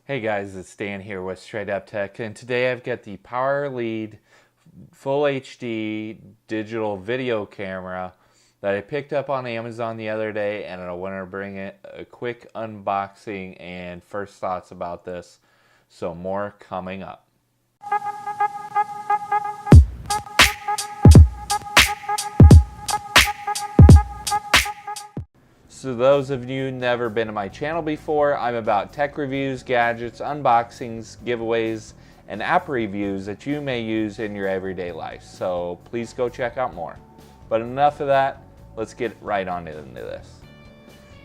Hey guys, it's Dan here with Straight Up Tech, and today I've got the Power Lead Full HD digital video camera that I picked up on Amazon the other day, and I want to bring it a quick unboxing and first thoughts about this. So more coming up. So those of you never been to my channel before, I'm about tech reviews, gadgets, unboxings, giveaways, and app reviews that you may use in your everyday life. So please go check out more. But enough of that, let's get right on into this.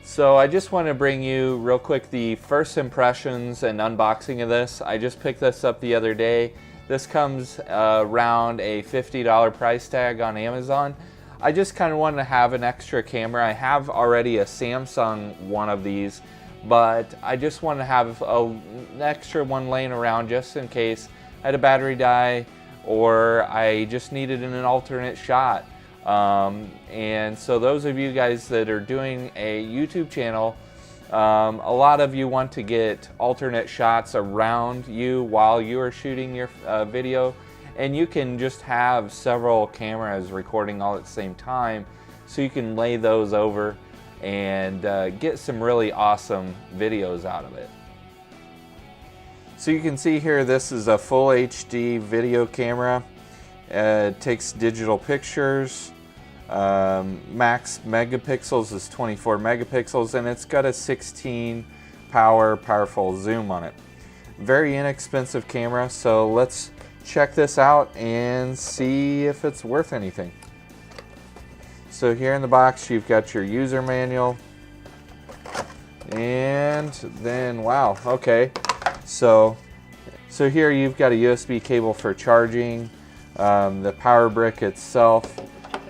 So I just want to bring you real quick the first impressions and unboxing of this. I just picked this up the other day. This comes around a $50 price tag on Amazon. I just kind of wanted to have an extra camera. I have already a Samsung one of these, but I just want to have an extra one laying around just in case I had a battery die or I just needed an alternate shot. And so those of you guys that are doing a YouTube channel, a lot of you want to get alternate shots around you while you are shooting your video. And you can just have several cameras recording all at the same time, so you can lay those over and get some really awesome videos out of it. So you can see here, this is a full HD video camera. It takes digital pictures. Max megapixels is 24 megapixels, and it's got a 16 powerful zoom on it. Very inexpensive camera, so let's check this out and see if it's worth anything. So here in the box you've got your user manual, and then wow, okay, so here you've got a USB cable for charging, the power brick itself,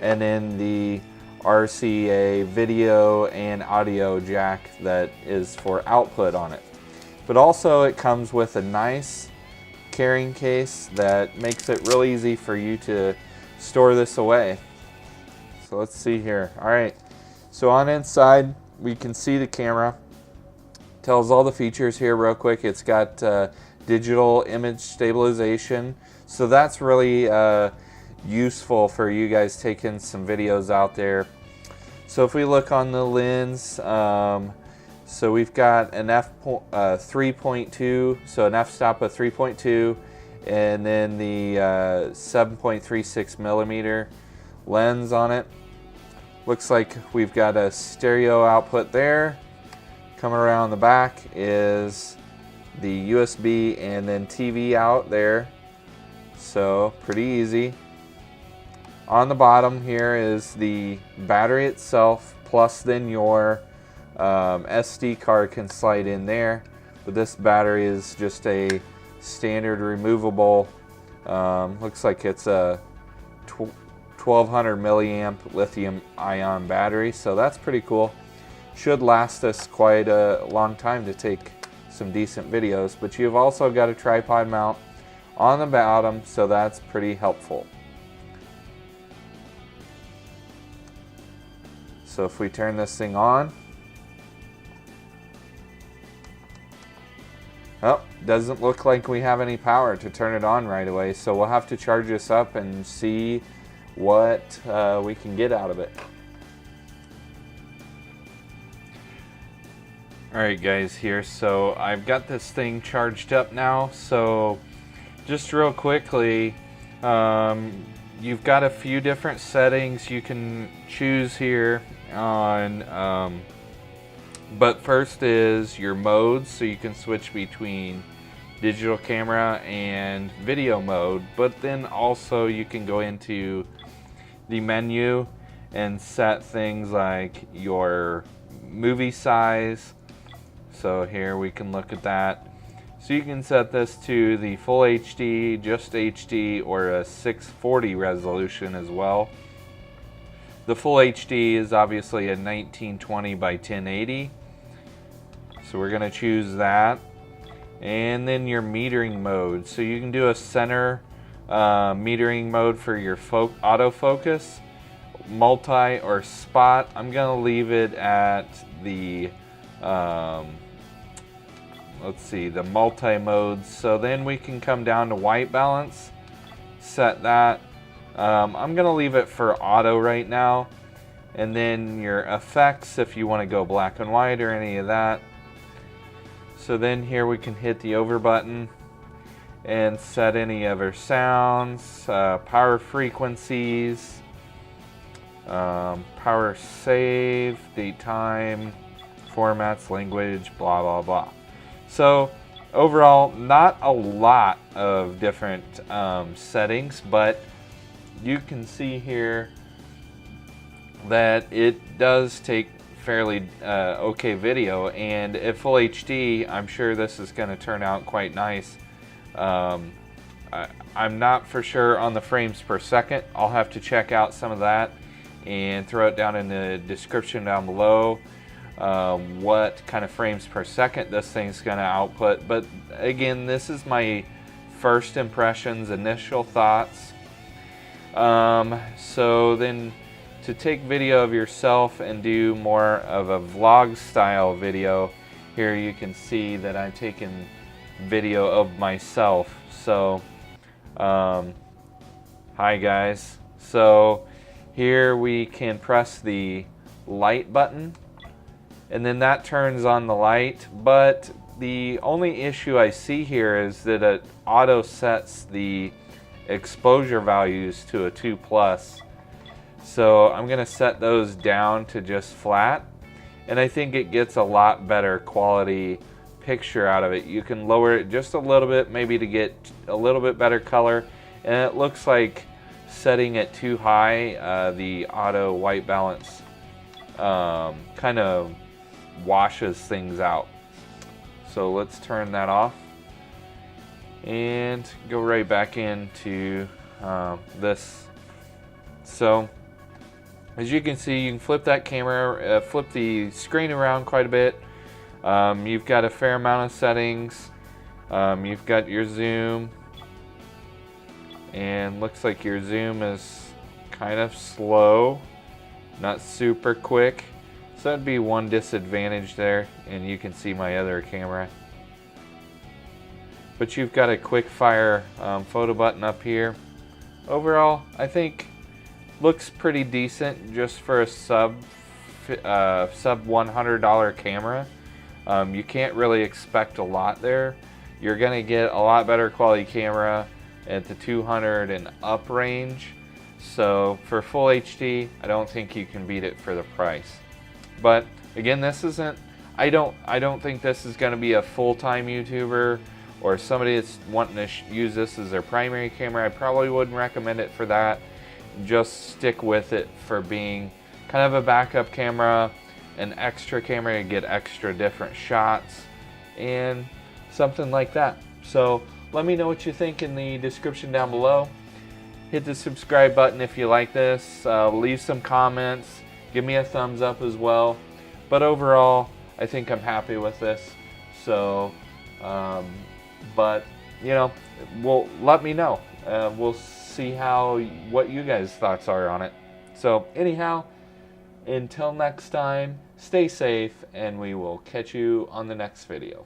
and then the RCA video and audio jack that is for output on it. But also it comes with a nice carrying case that makes it real easy for you to store this away. So let's see here. Alright, so on inside we can see the camera. Tells all the features here real quick. It's got digital image stabilization, so that's really useful for you guys taking some videos out there. So if we look on the lens, so we've got an f3.2, so an f-stop of 3.2, and then the 7.36 millimeter lens on it. Looks like we've got a stereo output there. Coming around the back is the USB and then TV out there. So pretty easy. On the bottom here is the battery itself, plus then your SD card can slide in there, but this battery is just a standard removable, looks like it's a 1200 milliamp lithium ion battery, so that's pretty cool. Should last us quite a long time to take some decent videos. But you've also got a tripod mount on the bottom, so that's pretty helpful. So if we turn this thing on, oh, doesn't look like we have any power to turn it on right away, so we'll have to charge this up and see what we can get out of it. Alright guys, here, so I've got this thing charged up now. So just real quickly, you've got a few different settings you can choose here on, but first is your modes, so you can switch between digital camera and video mode, but then also you can go into the menu and set things like your movie size. So here we can look at that. So you can set this to the full HD, just HD, or a 640 resolution as well. The full HD is obviously a 1920 by 1080. So we're going to choose that. And then your metering mode. So you can do a center metering mode for your autofocus, multi, or spot. I'm going to leave it at the let's see, the multi-modes. So then we can come down to white balance, set that. I'm gonna leave it for auto right now. And then your effects, if you wanna go black and white or any of that. So then here we can hit the over button and set any other sounds, power frequencies, power save, date time, formats, language, blah blah blah. So overall, not a lot of different settings, but you can see here that it does take fairly okay video, and at full HD I'm sure this is going to turn out quite nice. I'm not for sure on the frames per second. I'll have to check out some of that and throw it down in the description down below what kind of frames per second this thing's going to output. But again, this is my first impressions, initial thoughts. So then to take video of yourself and do more of a vlog style video, here you can see that I'm taking video of myself. So hi guys. So here we can press the light button and then that turns on the light, but the only issue I see here is that it auto sets the exposure values to a 2+. So I'm gonna set those down to just flat, and I think it gets a lot better quality picture out of it. You can lower it just a little bit, maybe to get a little bit better color, and it looks like setting it too high, the auto white balance kind of washes things out. So let's turn that off and go right back into this. So as you can see, you can flip that camera, flip the screen around quite a bit. You've got a fair amount of settings. You've got your zoom, and looks like your zoom is kind of slow, not super quick. So that'd be one disadvantage there, and you can see my other camera. But you've got a quick fire photo button up here. Overall, I think looks pretty decent just for a sub $100 camera. You can't really expect a lot there. You're gonna get a lot better quality camera at the 200 and up range. So for full HD, I don't think you can beat it for the price. But again, this isn't, I don't think this is gonna be a full-time YouTuber or somebody that's wanting to use this as their primary camera. I probably wouldn't recommend it for that. Just stick with it for being kind of a backup camera, an extra camera to get extra different shots and something like that. So let me know what you think in the description down below. Hit the subscribe button if you like this. Leave some comments. Give me a thumbs up as well. But overall, I think I'm happy with this. So, but you know, well, let me know. We'll see what you guys' thoughts are on it. So anyhow, until next time, stay safe, and we will catch you on the next video.